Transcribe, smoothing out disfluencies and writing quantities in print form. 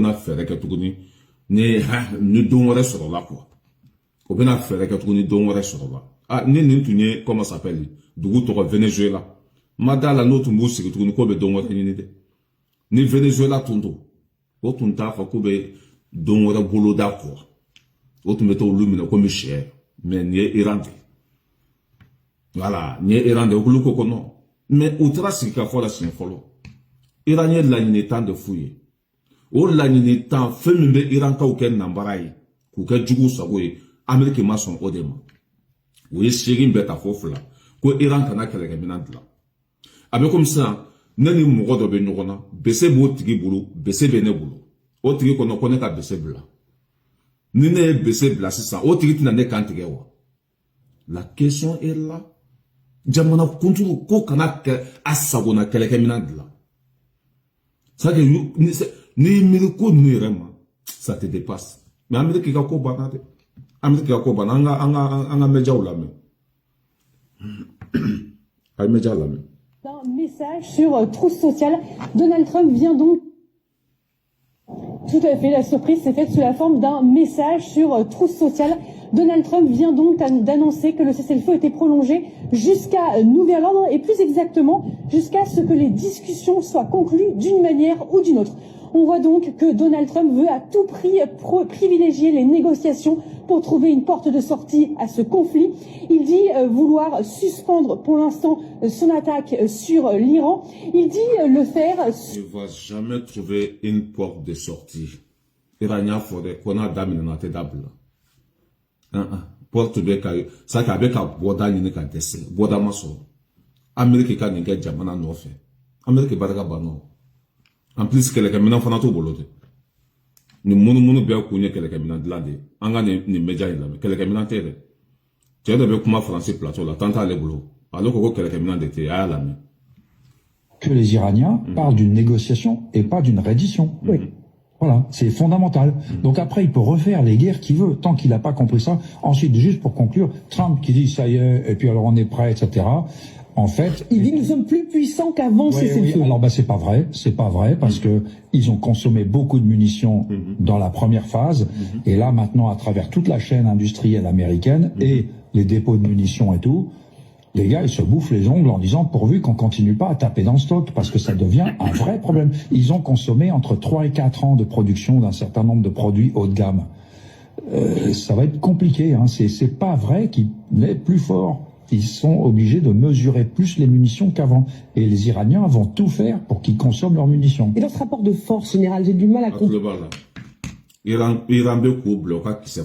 na fɛɛrɛ kɛ tuguni ni don wɛrɛ sɔrɔla quoi o bɛna fɛɛrɛ kɛ tuguni don wɛrɛ sɔrɔla ni nin tun ye comment s'appelle dugu tɔgɔ Venezuela ma d'a la n'o tun b'u sigi tuguni k'o bɛ don wɛrɛ ɲini dɛ ni Venezuela tun don o tun t'a fɔ k'u bɛ don wɛrɛ boloda quoi o tun bɛ taa olu minɛ komi sɛ mais nin ye Iran de voilà nin ye Iran de olu ko non mais u taara sigi ka fɔ la siɲɛ fɔlɔ Iran ye laɲini tan de f'u ye o laɲini tan fɛn min bɛ Irankaw kɛ nanbara ye k'u kɛ jugu sago ye Ameriki ma sɔn o de ma o ye seegin bɛɛ ta fɔ fila ko Iran kana kɛlɛkɛminɛn dilan a bɛ komi sisan ne ni mɔgɔ dɔ bɛ ɲɔgɔn na bese b'o tigi bolo bese bɛ ne bolo o tigi kɔnɔ ko ne ka bese bila ni ne ye bese bila sisan o tigi tɛna ne kan tigɛ wa la question est là jamana kuntigi ko kana a sagona kɛlɛkɛminɛn dilan c'est que ni miiri ko ninnu yɛrɛ ma ça te dépasse mais Ameriki ka ko banna dɛ Ameriki ka ko banna an ka médiaw lamɛn a ye média lamɛn. Un message sur trousse sociale. Donald Trump vient donc... Tout à fait, la surprise s'est faite sous la forme d'un message sur trousse sociale. Donald Trump vient donc d'annoncer que le cessez-le-feu était prolongé jusqu'à nouvel ordre et plus exactement jusqu'à ce que les discussions soient conclues d'une manière ou d'une autre. On voit donc que Donald Trump veut à tout prix privilégier les négociations pour trouver une porte de sortie à ce conflit. Il dit vouloir suspendre pour l'instant son attaque sur l'Iran. Il dit le faire... Il ne va jamais trouver une porte de sortie. Iranien faudrait qu'on a damné notre table. Porte de sortie. Ça qui avait qu'à boire ni qu'à dessin. Boire maso. Amérique qui a n'importe jamana non fait. Amérique baraka bano. En plus que les camions font tout bolote. Ni munu bien connu que les camions de l'année. En gagne ni médias là, que les camions terre. Tu as de comment français plateau là, tant à les boulot. Alors que les camions d'été à la main. Que les Iraniens parlent d'une négociation et pas d'une reddition. Oui. Voilà, c'est fondamental. Donc après, il peut refaire les guerres qu'il veut, tant qu'il n'a pas compris ça. Ensuite, juste pour conclure, Trump qui dit ça y est, et puis alors on est prêt, etc. En fait, il dit nous sommes plus puissants qu'avant cessez-le-feu. Alors c'est pas vrai parce que ils ont consommé beaucoup de munitions dans la première phase et là maintenant à travers toute la chaîne industrielle américaine et les dépôts de munitions et tout, les gars ils se bouffent les ongles en disant pourvu qu'on continue pas à taper dans le stock parce que ça devient un vrai problème. Ils ont consommé entre 3 et 4 ans de production d'un certain nombre de produits haut de gamme. Ça va être compliqué, hein. C'est pas vrai qu'il est plus fort. Ils sont obligés de mesurer plus les munitions qu'avant. Et les Iraniens vont tout faire pour qu'ils consomment leurs munitions. Et dans ce rapport de force générale, j'ai du mal à comprendre. Iran be ko bloquer qui se